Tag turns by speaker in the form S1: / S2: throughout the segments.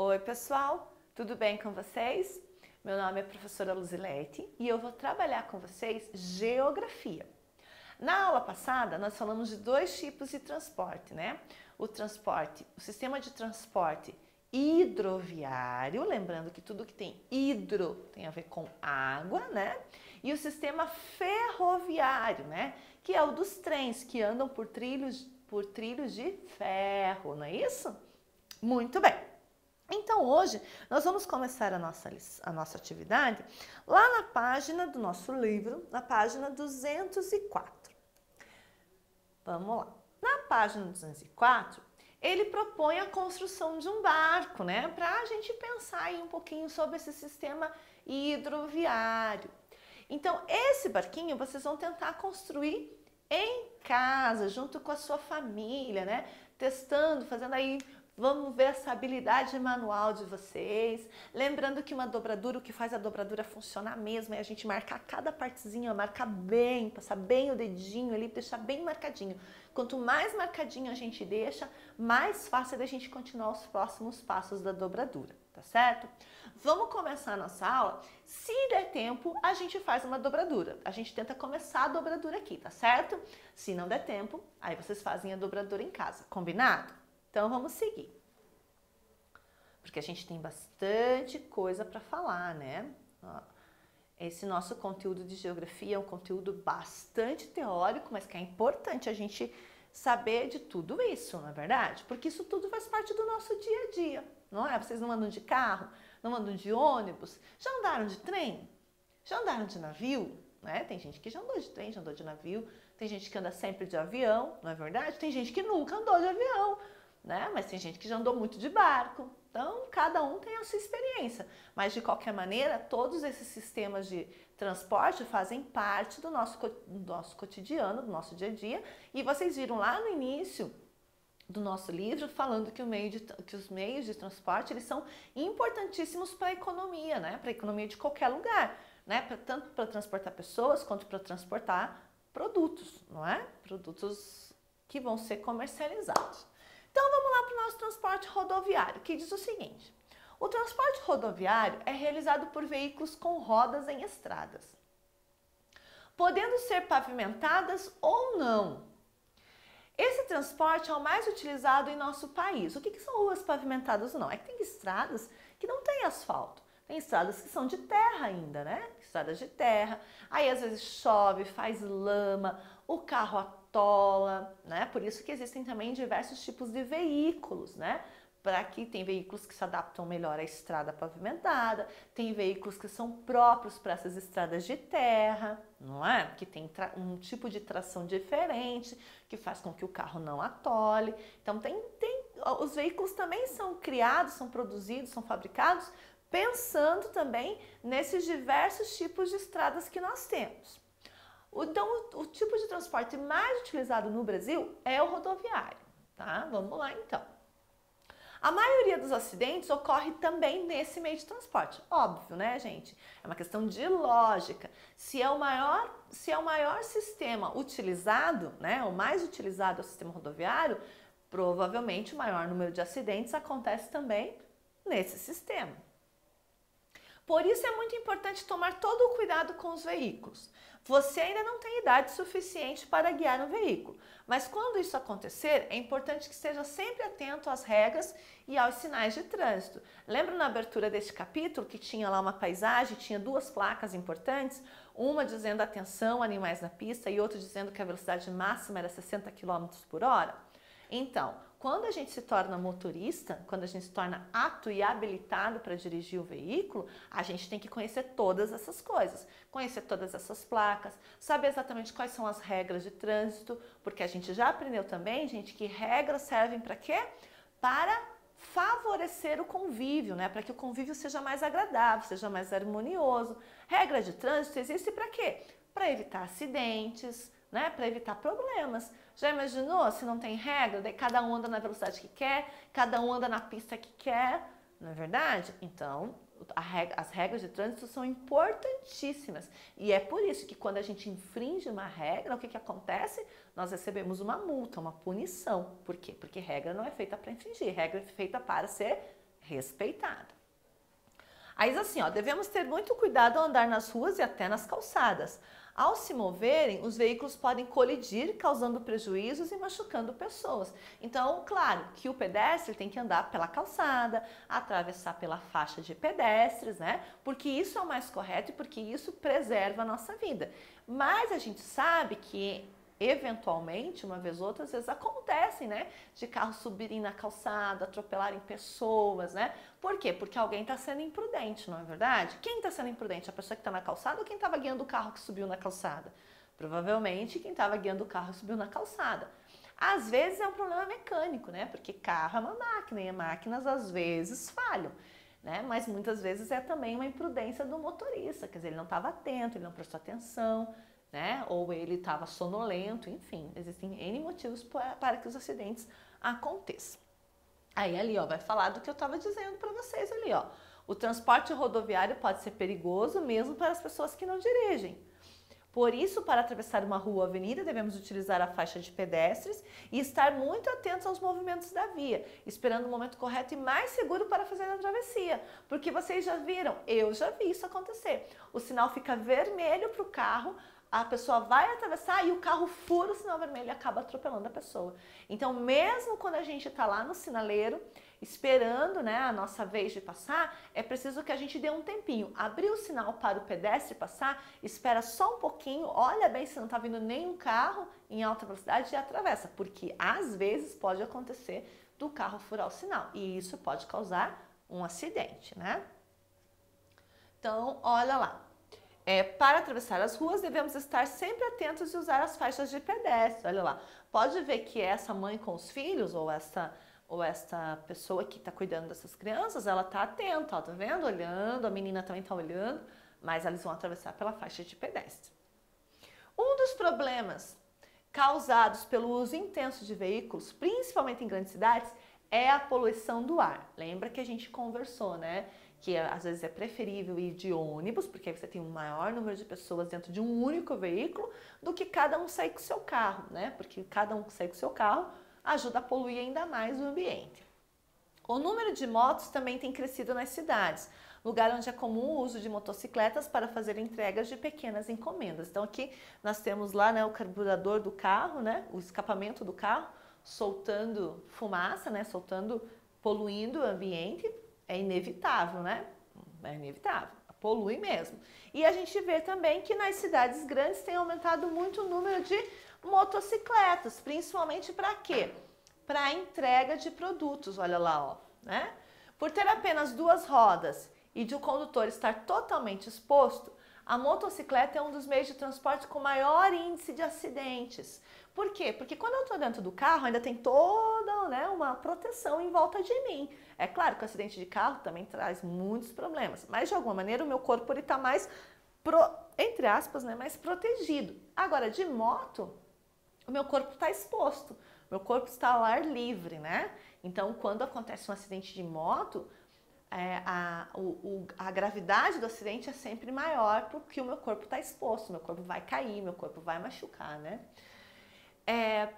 S1: Oi pessoal, tudo bem com vocês? Meu nome é professora Luzilete e eu vou trabalhar com vocês geografia. Na aula passada nós falamos de dois tipos de transporte, né? O sistema de transporte hidroviário, lembrando que tudo que tem hidro tem a ver com água, né? E o sistema ferroviário, né? Que é o dos trens que andam por trilhos de ferro, não é isso? Muito bem. Então hoje nós vamos começar a nossa atividade lá na página do nosso livro, na página 204. Vamos lá. Na página 204, ele propõe a construção de um barco, né? Para a gente pensar aí um pouquinho sobre esse sistema hidroviário. Então esse barquinho vocês vão tentar construir em casa, junto com a sua família, né? Testando, fazendo aí. Vamos ver essa habilidade manual de vocês. Lembrando que uma dobradura, o que faz a dobradura funcionar mesmo é a gente marcar cada partezinha, marcar bem, passar bem o dedinho ali, deixar bem marcadinho. Quanto mais marcadinho a gente deixa, mais fácil é da gente continuar os próximos passos da dobradura, tá certo? Vamos começar a nossa aula. Se der tempo, a gente faz uma dobradura. A gente tenta começar a dobradura aqui, tá certo? Se não der tempo, aí vocês fazem a dobradura em casa, combinado? Então vamos seguir, porque a gente tem bastante coisa para falar, né? Esse nosso conteúdo de geografia é um conteúdo bastante teórico, mas que é importante a gente saber de tudo isso, não é verdade? Porque isso tudo faz parte do nosso dia a dia, não é? Vocês não andam de carro, não andam de ônibus, já andaram de trem? Já andaram de navio? Né? Tem gente que já andou de trem, já andou de navio, tem gente que anda sempre de avião, não é verdade? Tem gente que nunca andou de avião, né? Mas tem gente que já andou muito de barco. Então, cada um tem a sua experiência. Mas, de qualquer maneira, todos esses sistemas de transporte fazem parte do nosso cotidiano, do nosso dia a dia. E vocês viram lá no início do nosso livro falando que os meios de transporte eles são importantíssimos para a economia, né? Para a economia de qualquer lugar, né? Tanto para transportar pessoas quanto para transportar produtos, não é? Produtos que vão ser comercializados. Então vamos lá para o nosso transporte rodoviário, que diz o seguinte: o transporte rodoviário é realizado por veículos com rodas em estradas, podendo ser pavimentadas ou não. Esse transporte é o mais utilizado em nosso país. O que são ruas pavimentadas ou não? É que tem estradas que não tem asfalto. Tem estradas que são de terra ainda, né? Estradas de terra. Aí às vezes chove, faz lama, o carro atola, né? Por isso que existem também diversos tipos de veículos, né? Para que tem veículos que se adaptam melhor à estrada pavimentada, tem veículos que são próprios para essas estradas de terra, não é? Que tem um tipo de tração diferente, que faz com que o carro não atole. Então os veículos também são criados, são produzidos, são fabricados pensando também nesses diversos tipos de estradas que nós temos. Então, o tipo de transporte mais utilizado no Brasil é o rodoviário, tá? Vamos lá então. A maioria dos acidentes ocorre também nesse meio de transporte. Óbvio, né, gente? É uma questão de lógica. Se é o maior sistema utilizado, né, o mais utilizado é o sistema rodoviário, provavelmente o maior número de acidentes acontece também nesse sistema. Por isso é muito importante tomar todo o cuidado com os veículos. Você ainda não tem idade suficiente para guiar um veículo, mas quando isso acontecer, é importante que esteja sempre atento às regras e aos sinais de trânsito. Lembra na abertura deste capítulo que tinha lá uma paisagem, tinha duas placas importantes, uma dizendo atenção, animais na pista e outra dizendo que a velocidade máxima era 60 km por hora? Então, quando a gente se torna motorista, quando a gente se torna apto e habilitado para dirigir o veículo, a gente tem que conhecer todas essas coisas, conhecer todas essas placas, saber exatamente quais são as regras de trânsito, porque a gente já aprendeu também, gente, que regras servem para quê? Para favorecer o convívio, né? Para que o convívio seja mais agradável, seja mais harmonioso. Regra de trânsito existe para quê? Para evitar acidentes, né? Para evitar problemas. Já imaginou se não tem regra? Daí cada um anda na velocidade que quer, cada um anda na pista que quer, não é verdade? Então, as regras de trânsito são importantíssimas. E é por isso que quando a gente infringe uma regra, o que acontece? Nós recebemos uma multa, uma punição. Por quê? Porque regra não é feita para infringir, regra é feita para ser respeitada. Aí assim, ó, devemos ter muito cuidado ao andar nas ruas e até nas calçadas. Ao se moverem, os veículos podem colidir, causando prejuízos e machucando pessoas. Então, claro que o pedestre tem que andar pela calçada, atravessar pela faixa de pedestres, né? Porque isso é o mais correto e porque isso preserva a nossa vida. Mas a gente sabe que eventualmente, uma vez ou outra, às vezes acontecem, né, de carros subirem na calçada, atropelarem pessoas, né? Por quê? Porque alguém está sendo imprudente, não é verdade? Quem está sendo imprudente? A pessoa que está na calçada ou quem estava guiando o carro que subiu na calçada? Provavelmente quem estava guiando o carro subiu na calçada. Às vezes é um problema mecânico, né? Porque carro é uma máquina e máquinas às vezes falham. Né? Mas muitas vezes é também uma imprudência do motorista, quer dizer, ele não estava atento, ele não prestou atenção, né? Ou ele estava sonolento, enfim, existem N motivos para que os acidentes aconteçam. Aí ali, ó, vai falar do que eu estava dizendo para vocês ali, ó. O transporte rodoviário pode ser perigoso mesmo para as pessoas que não dirigem. Por isso, para atravessar uma rua ou avenida, devemos utilizar a faixa de pedestres e estar muito atentos aos movimentos da via, esperando o momento correto e mais seguro para fazer a travessia. Porque vocês já viram, eu já vi isso acontecer. O sinal fica vermelho para o carro, a pessoa vai atravessar e o carro fura o sinal vermelho e acaba atropelando a pessoa. Então, mesmo quando a gente está lá no sinaleiro, esperando, né, a nossa vez de passar, é preciso que a gente dê um tempinho. Abrir o sinal para o pedestre passar, espera só um pouquinho, olha bem se não está vindo nenhum carro em alta velocidade e atravessa, porque às vezes pode acontecer do carro furar o sinal e isso pode causar um acidente, né? Então, olha lá. Para atravessar as ruas, devemos estar sempre atentos e usar as faixas de pedestre. Olha lá, pode ver que essa mãe com os filhos ou esta pessoa que está cuidando dessas crianças, ela está atenta, ó, tá vendo? Olhando, a menina também está olhando, mas eles vão atravessar pela faixa de pedestre. Um dos problemas causados pelo uso intenso de veículos, principalmente em grandes cidades, é a poluição do ar. Lembra que a gente conversou, né? Que às vezes é preferível ir de ônibus, porque aí você tem um maior número de pessoas dentro de um único veículo, do que cada um sair com o seu carro, né? Porque cada um sair com o seu carro ajuda a poluir ainda mais o ambiente. O número de motos também tem crescido nas cidades, lugar onde é comum o uso de motocicletas para fazer entregas de pequenas encomendas. Então aqui nós temos lá, né, o carburador do carro, né, o escapamento do carro, soltando fumaça, né, poluindo o ambiente. É inevitável, né? É inevitável, polui mesmo. E a gente vê também que nas cidades grandes tem aumentado muito o número de motocicletas, principalmente para quê? Para entrega de produtos, olha lá, ó, né? Por ter apenas duas rodas e de o condutor estar totalmente exposto, a motocicleta é um dos meios de transporte com maior índice de acidentes. Por quê? Porque quando eu estou dentro do carro, ainda tem toda, né, uma proteção em volta de mim. É claro que o acidente de carro também traz muitos problemas, mas de alguma maneira o meu corpo está mais, entre aspas, né, mais protegido. Agora, de moto, o meu corpo está exposto, meu corpo está ao ar livre, né? Então, quando acontece um acidente de moto, a gravidade do acidente é sempre maior porque o meu corpo está exposto, meu corpo vai cair, meu corpo vai machucar, né?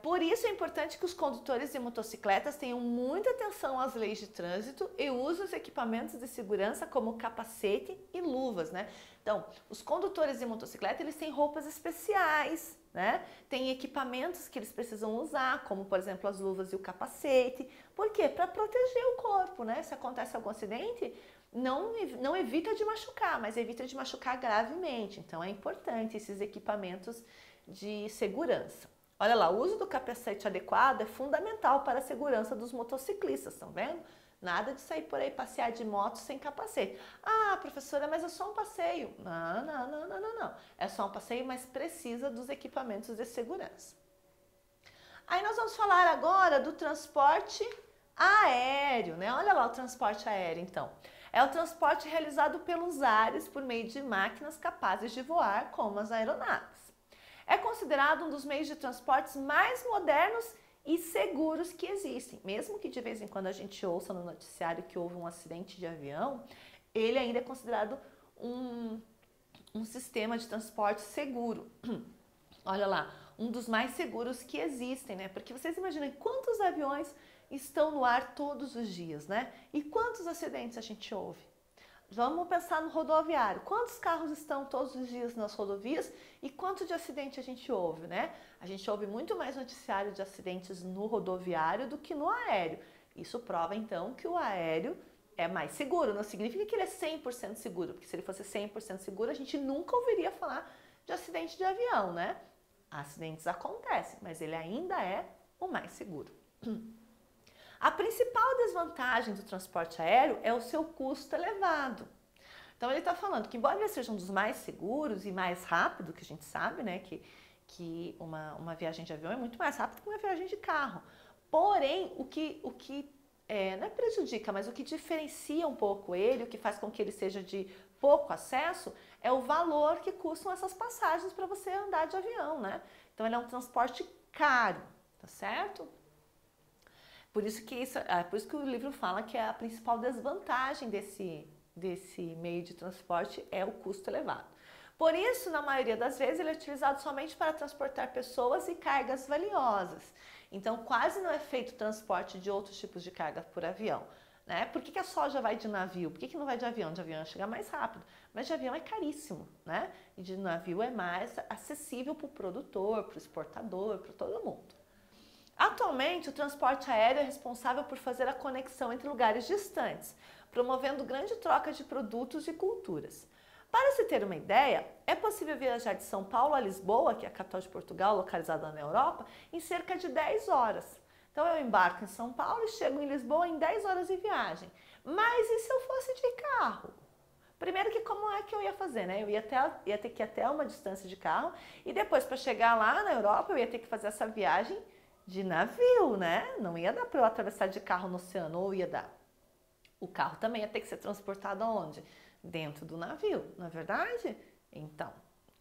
S1: Por isso é importante que os condutores de motocicletas tenham muita atenção às leis de trânsito e usem os equipamentos de segurança como capacete e luvas, né? Então, os condutores de motocicleta, eles têm roupas especiais, né? Tem equipamentos que eles precisam usar, como por exemplo as luvas e o capacete. Por quê? Para proteger o corpo, né? Se acontece algum acidente, não evita de machucar, mas evita de machucar gravemente. Então é importante esses equipamentos de segurança. Olha lá, o uso do capacete adequado é fundamental para a segurança dos motociclistas, estão vendo? Nada de sair por aí passear de moto sem capacete. Ah, professora, mas é só um passeio. Não. É só um passeio, mas precisa dos equipamentos de segurança. Aí nós vamos falar agora do transporte aéreo, né? Olha lá o transporte aéreo, então. É o transporte realizado pelos ares por meio de máquinas capazes de voar, como as aeronaves. É considerado um dos meios de transportes mais modernos e seguros que existem. Mesmo que de vez em quando a gente ouça no noticiário que houve um acidente de avião, ele ainda é considerado um sistema de transporte seguro. Olha lá, um dos mais seguros que existem, né? Porque vocês imaginam quantos aviões estão no ar todos os dias, né? E quantos acidentes a gente ouve? Vamos pensar no rodoviário. Quantos carros estão todos os dias nas rodovias e quanto de acidente a gente ouve, né? A gente ouve muito mais noticiário de acidentes no rodoviário do que no aéreo. Isso prova, então, que o aéreo é mais seguro. Não significa que ele é 100% seguro, porque se ele fosse 100% seguro, a gente nunca ouviria falar de acidente de avião, né? Acidentes acontecem, mas ele ainda é o mais seguro. A principal desvantagem do transporte aéreo é o seu custo elevado. Então ele está falando que, embora ele seja um dos mais seguros e mais rápido, que a gente sabe, né, que uma viagem de avião é muito mais rápida que uma viagem de carro. Porém, o que não é prejudica, mas o que diferencia um pouco ele, o que faz com que ele seja de pouco acesso, é o valor que custam essas passagens para você andar de avião, né? Então ele é um transporte caro, tá certo? Por isso que o livro fala que a principal desvantagem desse meio de transporte é o custo elevado. Por isso, na maioria das vezes, ele é utilizado somente para transportar pessoas e cargas valiosas. Então, quase não é feito transporte de outros tipos de carga por avião, né? Por que a soja vai de navio? Por que não vai de avião? De avião chega mais rápido, mas de avião é caríssimo, né? E de navio é mais acessível para o produtor, para o exportador, para todo mundo. Atualmente, o transporte aéreo é responsável por fazer a conexão entre lugares distantes, promovendo grande troca de produtos e culturas. Para se ter uma ideia, é possível viajar de São Paulo a Lisboa, que é a capital de Portugal, localizada na Europa, em cerca de 10 horas. Então eu embarco em São Paulo e chego em Lisboa em 10 horas de viagem. Mas e se eu fosse de carro? Primeiro que como é que eu ia fazer, né? Eu ia ter que ir até uma distância de carro e depois para chegar lá na Europa eu ia ter que fazer essa viagem de navio, né? Não ia dar para eu atravessar de carro no oceano, ou ia dar. O carro também ia ter que ser transportado aonde? Dentro do navio, não é verdade? Então,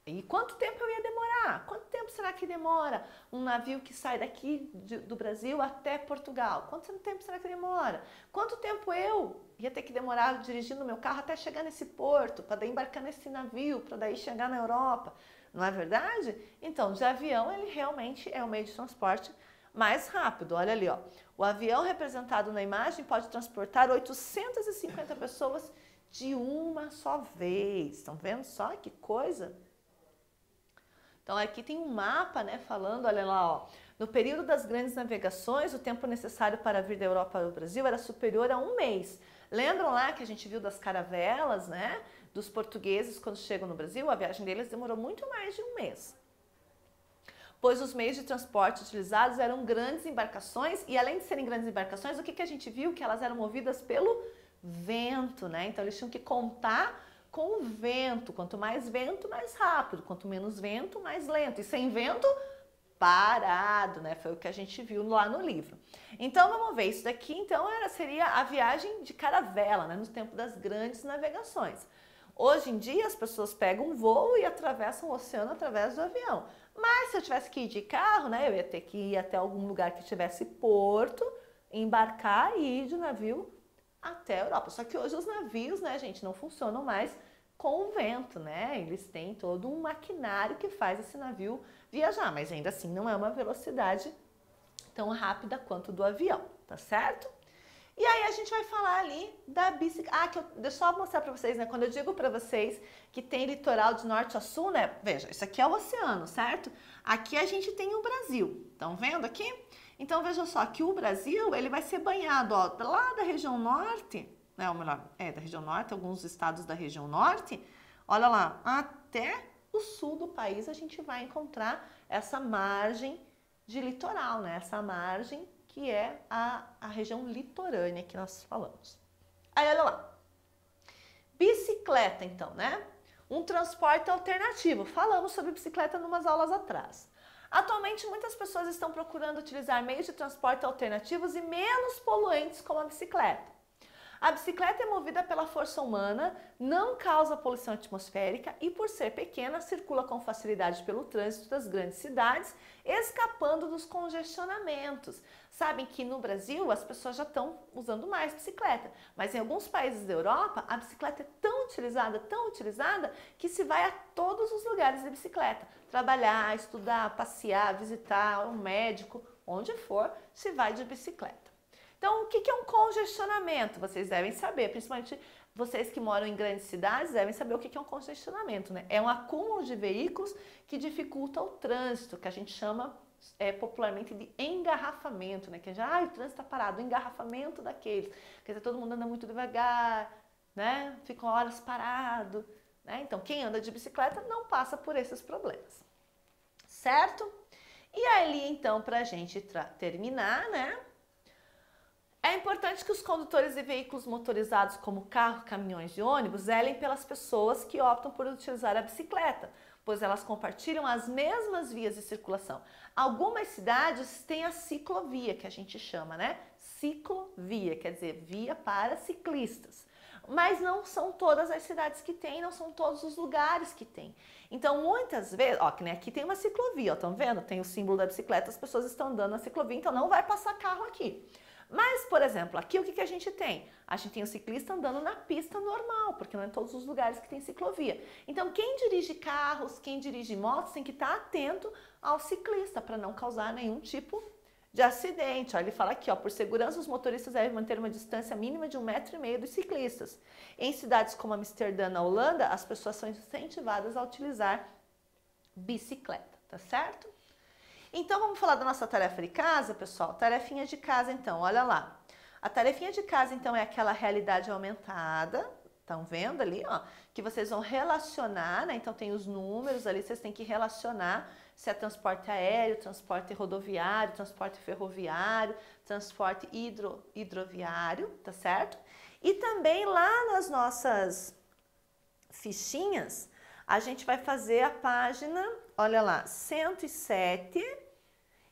S1: e quanto tempo eu ia demorar? Quanto tempo será que demora um navio que sai daqui do Brasil até Portugal? Quanto tempo será que demora? Quanto tempo eu ia ter que demorar dirigindo meu carro até chegar nesse porto, para daí embarcar nesse navio, para daí chegar na Europa? Não é verdade? Então, de avião, ele realmente é o meio de transporte mais rápido. Olha ali, ó. O avião representado na imagem pode transportar 850 pessoas de uma só vez. Estão vendo só que coisa? Então aqui tem um mapa, né, falando, olha lá, ó. No período das grandes navegações, o tempo necessário para vir da Europa ao Brasil era superior a 1 mês. Lembram lá que a gente viu das caravelas, né, dos portugueses quando chegam no Brasil? A viagem deles demorou muito mais de 1 mês. Pois os meios de transporte utilizados eram grandes embarcações e, além de serem grandes embarcações, o que a gente viu? Que elas eram movidas pelo vento, né? Então eles tinham que contar com o vento. Quanto mais vento, mais rápido. Quanto menos vento, mais lento. E sem vento, parado, né? Foi o que a gente viu lá no livro. Então vamos ver, isso daqui então seria a viagem de caravela, né? No tempo das grandes navegações. Hoje em dia as pessoas pegam um voo e atravessam o oceano através do avião. Mas se eu tivesse que ir de carro, né, eu ia ter que ir até algum lugar que tivesse porto, embarcar e ir de navio até a Europa. Só que hoje os navios, né, gente, não funcionam mais com o vento, né? Eles têm todo um maquinário que faz esse navio viajar, mas ainda assim não é uma velocidade tão rápida quanto do avião, tá certo? E aí a gente vai falar ali da bicicleta. Deixa eu só mostrar para vocês, né? Quando eu digo para vocês que tem litoral de norte a sul, né? Veja, isso aqui é o oceano, certo? Aqui a gente tem o Brasil. Estão vendo aqui? Então veja só que o Brasil, ele vai ser banhado, ó, lá da região norte, né? Ou melhor, da região norte, alguns estados da região norte. Olha lá, até o sul do país a gente vai encontrar essa margem de litoral, né? Essa margem que é a região litorânea que nós falamos. Aí, olha lá. Bicicleta, então, né? Um transporte alternativo. Falamos sobre bicicleta em umas aulas atrás. Atualmente, muitas pessoas estão procurando utilizar meios de transporte alternativos e menos poluentes como a bicicleta. A bicicleta é movida pela força humana, não causa poluição atmosférica e, por ser pequena, circula com facilidade pelo trânsito das grandes cidades, escapando dos congestionamentos. Sabem que no Brasil as pessoas já estão usando mais bicicleta, mas em alguns países da Europa a bicicleta é tão utilizada, que se vai a todos os lugares de bicicleta. Trabalhar, estudar, passear, visitar um médico, onde for, se vai de bicicleta. Então, o que é um congestionamento? Vocês devem saber, principalmente vocês que moram em grandes cidades devem saber o que é um congestionamento, né? É um acúmulo de veículos que dificulta o trânsito, que a gente chama popularmente de engarrafamento, né? Que já, o trânsito está parado, o engarrafamento daqueles. Quer dizer, todo mundo anda muito devagar, né? Fica horas parado, né? Então, quem anda de bicicleta não passa por esses problemas, certo? E ali, então, para a gente terminar, né? É importante que os condutores de veículos motorizados como carro, caminhões e ônibus zelem pelas pessoas que optam por utilizar a bicicleta, pois elas compartilham as mesmas vias de circulação. Algumas cidades têm a ciclovia, que a gente chama, né? Ciclovia, quer dizer, via para ciclistas. Mas não são todas as cidades que têm, não são todos os lugares que têm. Então, muitas vezes, ó, que nem aqui tem uma ciclovia, ó, estão vendo? Tem o símbolo da bicicleta, as pessoas estão andando na ciclovia, então não vai passar carro aqui. Mas, por exemplo, aqui o que a gente tem? A gente tem o ciclista andando na pista normal, porque não é em todos os lugares que tem ciclovia. Então, quem dirige carros, quem dirige motos, tem que estar atento ao ciclista para não causar nenhum tipo de acidente. Ó, ele fala aqui, ó, por segurança, os motoristas devem manter uma distância mínima de 1,5 m dos ciclistas. Em cidades como Amsterdã, na Holanda, as pessoas são incentivadas a utilizar bicicleta, tá certo? Então, vamos falar da nossa tarefa de casa, pessoal? Tarefinha de casa, então, olha lá. A tarefinha de casa, então, é aquela realidade aumentada, estão vendo ali, ó? Que vocês vão relacionar, né? Então, tem os números ali, vocês têm que relacionar se é transporte aéreo, transporte rodoviário, transporte ferroviário, transporte hidroviário, tá certo? E também lá nas nossas fichinhas, a gente vai fazer a página, olha lá, 107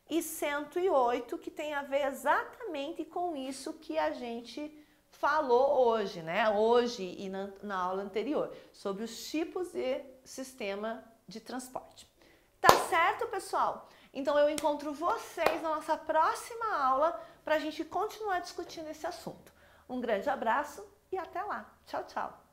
S1: e 108, que tem a ver exatamente com isso que a gente falou hoje, né? Hoje e na aula anterior, sobre os tipos de sistema de transporte. Tá certo, pessoal? Então eu encontro vocês na nossa próxima aula para a gente continuar discutindo esse assunto. Um grande abraço e até lá. Tchau, tchau.